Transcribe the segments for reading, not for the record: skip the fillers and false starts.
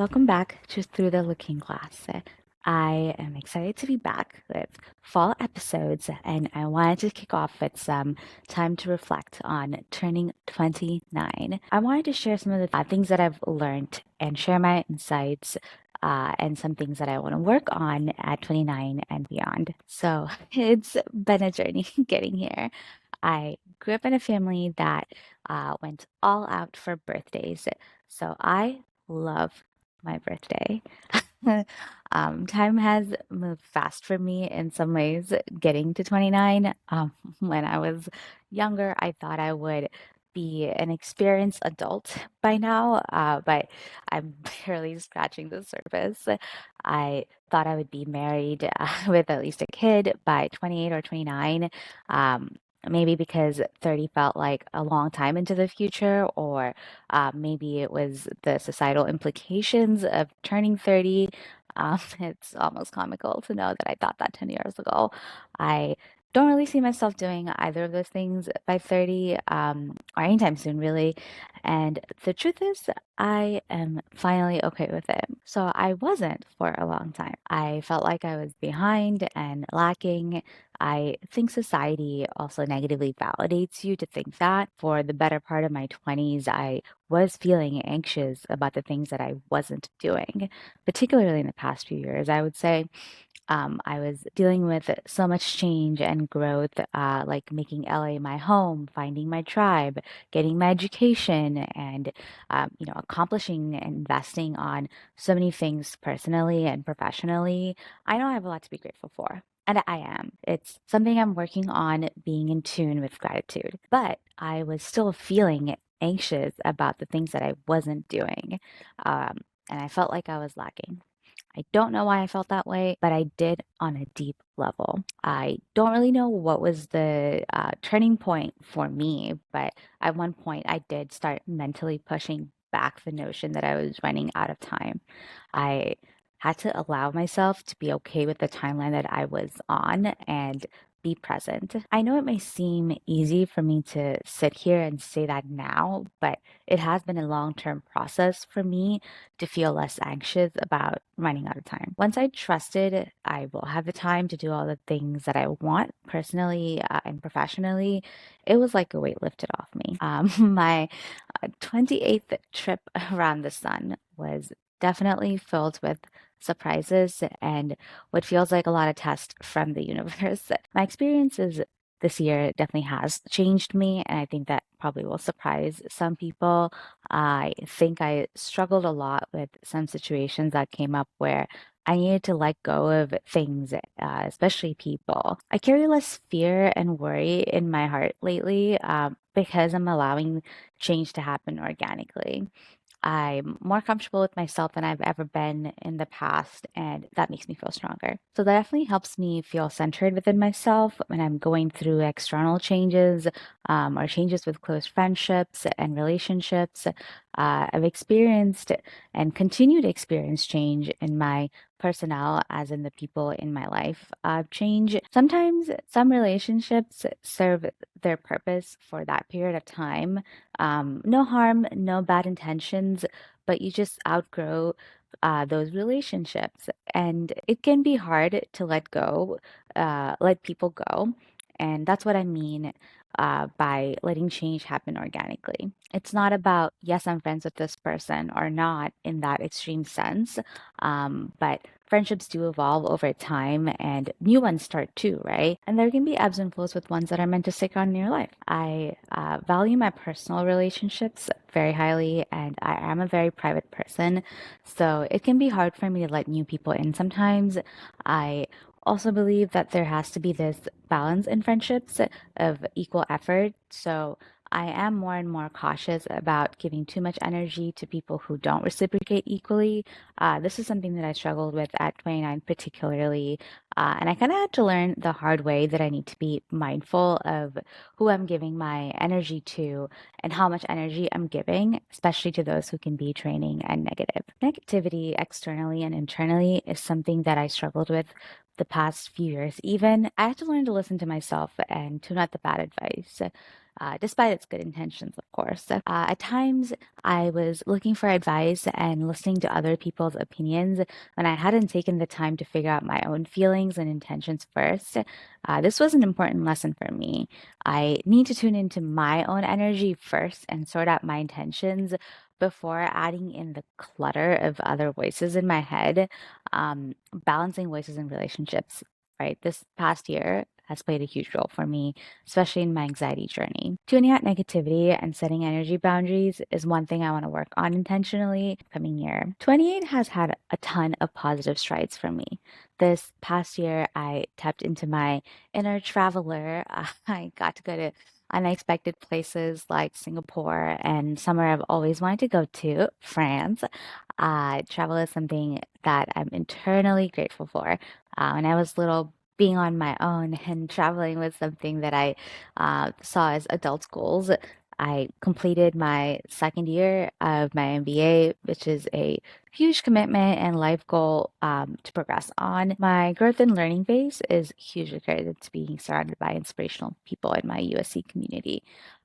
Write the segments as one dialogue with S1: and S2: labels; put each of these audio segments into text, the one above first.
S1: Welcome back to Through the Looking Glass. I am excited to be back with fall episodes, and I wanted to kick off with some time to reflect on turning 29. I wanted to share some of the things that I've learned and share my insights and some things that I want to work on at 29 and beyond. So it's been a journey getting here. I grew up in a family that went all out for birthdays. So I love my birthday. Time has moved fast for me in some ways, getting to 29. When I was younger, I thought I would be an experienced adult by now, but I'm barely scratching the surface. I thought I would be married with at least a kid by 28 or 29. Um, Maybe because 30 felt like a long time into the future, or maybe it was the societal implications of turning 30. It's almost comical to know that I thought that 10 years ago. I don't really see myself doing either of those things by 30 or anytime soon, really. And the truth is, I am finally okay with it. So I wasn't for a long time. I felt like I was behind and lacking. I think society also negatively validates you to think that. For the better part of my 20s, I was feeling anxious about the things that I wasn't doing, particularly in the past few years, I would say. I was dealing with so much change and growth, like making LA my home, finding my tribe, getting my education, and accomplishing and investing on so many things personally and professionally. I know I have a lot to be grateful for. And I am. It's something I'm working on being in tune with gratitude. But I was still feeling anxious about the things that I wasn't doing. Um, and I felt like I was lacking. I don't know why I felt that way, but I did on a deep level. I don't really know what was the turning point for me, but at one point I did start mentally pushing back the notion that I was running out of time. I had to allow myself to be okay with the timeline that I was on and be present. I know it may seem easy for me to sit here and say that now, but it has been a long term process for me to feel less anxious about running out of time. Once I trusted I will have the time to do all the things that I want personally and professionally, it was like a weight lifted off me. My 28th trip around the sun was definitely filled with surprises and what feels like a lot of tests from the universe. My experiences this year definitely has changed me, and I think that probably will surprise some people. I think I struggled a lot with some situations that came up where I needed to let go of things, especially people. I carry less fear and worry in my heart lately because I'm allowing change to happen organically. I'm more comfortable with myself than I've ever been in the past, and that makes me feel stronger. So that definitely helps me feel centered within myself when I'm going through external changes or changes with close friendships and relationships. I've experienced and continue to experience change in my personnel, as in the people in my life. Change. Sometimes some relationships serve their purpose for that period of time. No harm, no bad intentions, but you just outgrow those relationships. And it can be hard to let go, let people go. And that's what I mean by letting change happen organically. It's not about, yes, I'm friends with this person or not in that extreme sense, but friendships do evolve over time and new ones start too, right? And there can be ebbs and flows with ones that are meant to stick on in your life. I value my personal relationships very highly, and I am a very private person. So it can be hard for me to let new people in sometimes. I also believe that there has to be this balance in friendships of equal effort. So I am more and more cautious about giving too much energy to people who don't reciprocate equally. This is something that I struggled with at 29, particularly. And I kind of had to learn the hard way that I need to be mindful of who I'm giving my energy to and how much energy I'm giving, especially to those who can be draining and negative. Negativity externally and internally is something that I struggled with the past few years. Even I had to learn to listen to myself and tune out the bad advice. despite its good intentions, of course. At times, I was looking for advice and listening to other people's opinions when I hadn't taken the time to figure out my own feelings and intentions first. This was an important lesson for me. I need to tune into my own energy first and sort out my intentions before adding in the clutter of other voices in my head. Balancing voices in relationships, right? This past year has played a huge role for me, especially in my anxiety journey. Tuning out negativity and setting energy boundaries is one thing I want to work on intentionally coming year. 28 has had a ton of positive strides for me. This past year, I tapped into my inner traveler. I got to go to unexpected places like Singapore and somewhere I've always wanted to go to, France. Travel is something that I'm internally grateful for. When I was little, being on my own and traveling was something that I saw as adult goals. I completed my second year of my MBA, which is a huge commitment and life goal to progress on. My growth and learning phase is hugely credited to being surrounded by inspirational people in my USC community.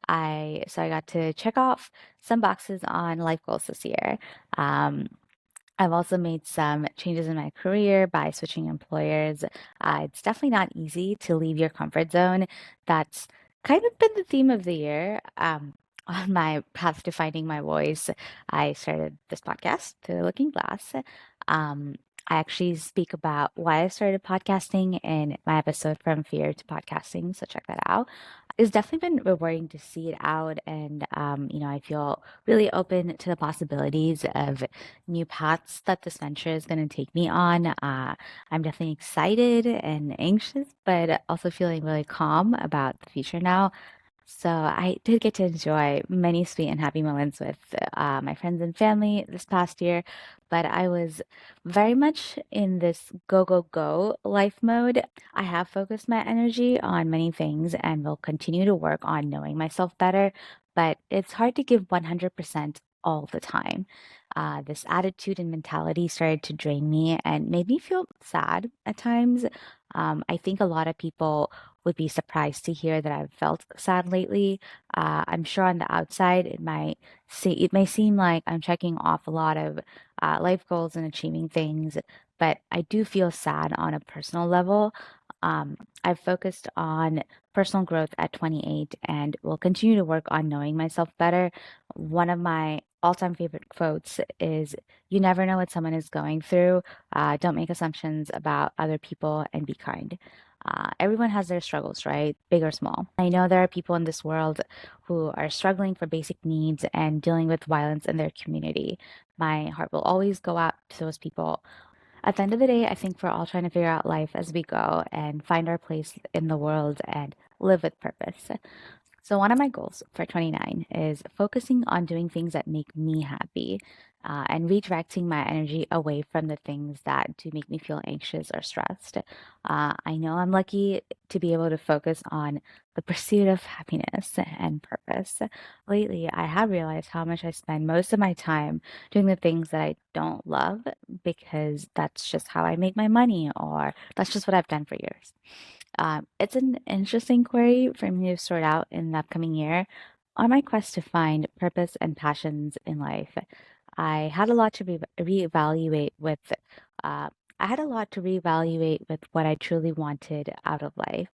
S1: I got to check off some boxes on life goals this year. Um, I've also made some changes in my career by switching employers. It's definitely not easy to leave your comfort zone. That's kind of been the theme of the year. On my path to finding my voice, I started this podcast, The Looking Glass. Um, I actually speak about why I started podcasting in my episode From Fear to Podcasting, so check that out. It's definitely been rewarding to see it out, and I feel really open to the possibilities of new paths that this venture is going to take me on. I'm definitely excited and anxious, but also feeling really calm about the future now. So I did get to enjoy many sweet and happy moments with my friends and family this past year, but I was very much in this go, go, go life mode. I have focused my energy on many things and will continue to work on knowing myself better, but it's hard to give 100% all the time. This attitude and mentality started to drain me and made me feel sad at times. I think a lot of people would be surprised to hear that I've felt sad lately. I'm sure on the outside it may seem like I'm checking off a lot of life goals and achieving things, but I do feel sad on a personal level. I've focused on personal growth at 28 and will continue to work on knowing myself better. One of my all-time favorite quotes is, "You never know what someone is going through. Don't make assumptions about other people and be kind." Everyone has their struggles, right? Big or small. I know there are people in this world who are struggling for basic needs and dealing with violence in their community. My heart will always go out to those people. At the end of the day, I think we're all trying to figure out life as we go and find our place in the world and live with purpose. So, one of my goals for 29 is focusing on doing things that make me happy and redirecting my energy away from the things that do make me feel anxious or stressed. I know I'm lucky to be able to focus on the pursuit of happiness and purpose. Lately, I have realized how much I spend most of my time doing the things that I don't love because that's just how I make my money, or that's just what I've done for years. It's an interesting query for me to sort out in the upcoming year. On my quest to find purpose and passions in life, I had a lot to reevaluate with. Uh, I had a lot to reevaluate with what I truly wanted out of life,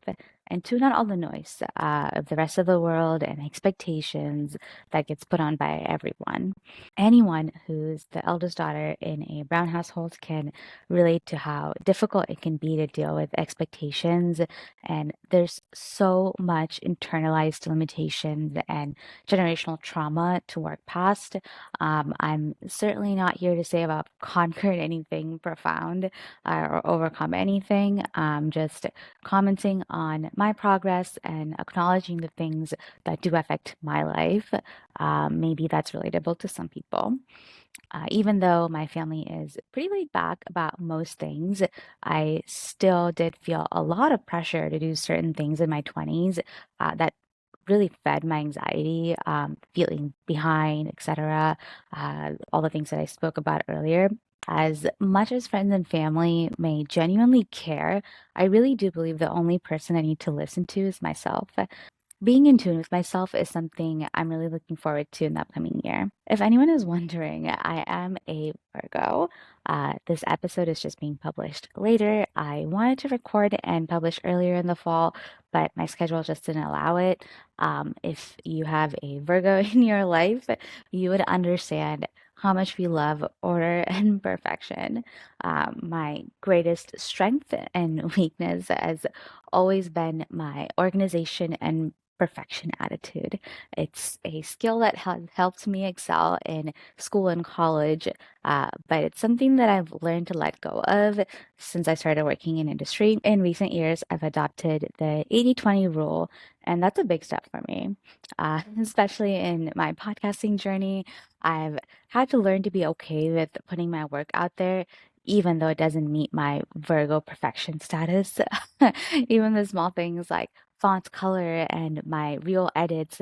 S1: and tune out all the noise of the rest of the world and expectations that gets put on by everyone. Anyone who's the eldest daughter in a brown household can relate to how difficult it can be to deal with expectations. And there's so much internalized limitations and generational trauma to work past. I'm certainly not here to say I've conquered anything profound or overcome anything. Just commenting on my progress and acknowledging the things that do affect my life. Maybe that's relatable to some people. Even though my family is pretty laid back about most things, I still did feel a lot of pressure to do certain things in my 20s that really fed my anxiety, feeling behind, etc. All the things that I spoke about earlier. As much as friends and family may genuinely care, I really do believe the only person I need to listen to is myself. being in tune with myself is something I'm really looking forward to in the upcoming year. If anyone is wondering, I am a Virgo. This episode is just being published later. I wanted to record and publish earlier in the fall, but my schedule just didn't allow it. If you have a Virgo in your life, you would understand how much we love order and perfection. My greatest strength and weakness has always been my organization and perfection attitude. It's a skill that has helped me excel in school and college, but it's something that I've learned to let go of since I started working in industry. In recent years, I've adopted the 80/20 rule, and that's a big step for me, especially in my podcasting journey. I've had to learn to be okay with putting my work out there. Even though it doesn't meet my Virgo perfection status, even the small things like font color and my real edits,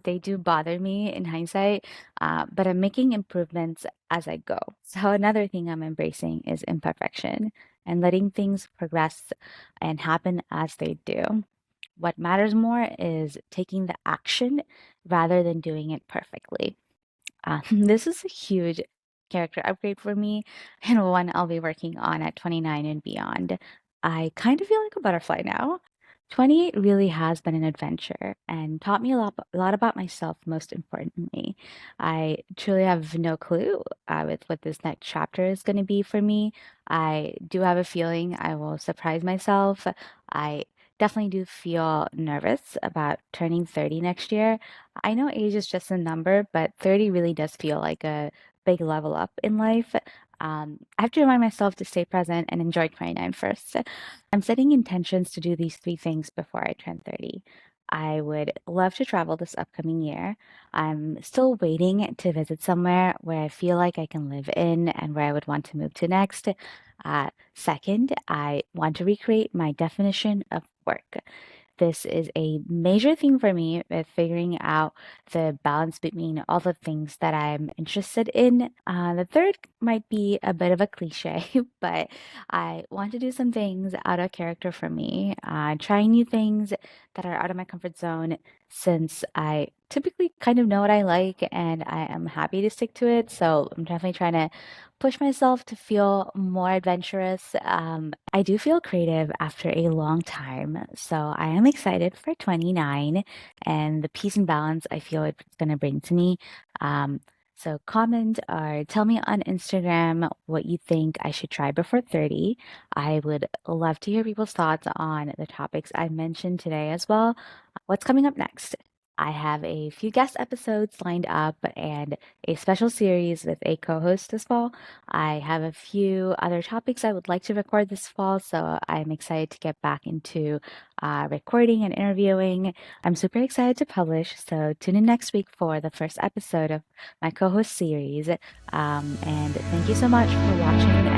S1: they do bother me in hindsight, but I'm making improvements as I go. So another thing I'm embracing is imperfection and letting things progress and happen as they do. What matters more is taking the action rather than doing it perfectly. This is a huge character upgrade for me and one I'll be working on at 29 and beyond. I kind of feel like a butterfly now. 28 really has been an adventure and taught me a lot about myself, most importantly. I truly have no clue with what this next chapter is going to be for me. I do have a feeling I will surprise myself. I definitely do feel nervous about turning 30 next year. I know age is just a number, but 30 really does feel like a big level up in life. I have to remind myself to stay present and enjoy 29 first. I'm setting intentions to do these three things before I turn 30. I would love to travel this upcoming year. I'm still waiting to visit somewhere where I feel like I can live in and where I would want to move to next. Second, I want to recreate my definition of work. This is a major theme for me with figuring out the balance between all the things that I'm interested in. The third might be a bit of a cliche, but I want to do some things out of character for me, trying new things that are out of my comfort zone since I typically kind of know what I like and I am happy to stick to it. So I'm definitely trying to push myself to feel more adventurous. I do feel creative after a long time, so I am excited for 29 and the peace and balance I feel it's going to bring to me. So comment or tell me on Instagram what you think I should try before 30. I would love to hear people's thoughts on the topics I mentioned today as well. What's coming up next? I have a few guest episodes lined up and a special series with a co host this fall. I have a few other topics I would like to record this fall, so I'm excited to get back into recording and interviewing. I'm super excited to publish, so tune in next week for the first episode of my co host series. And thank you so much for watching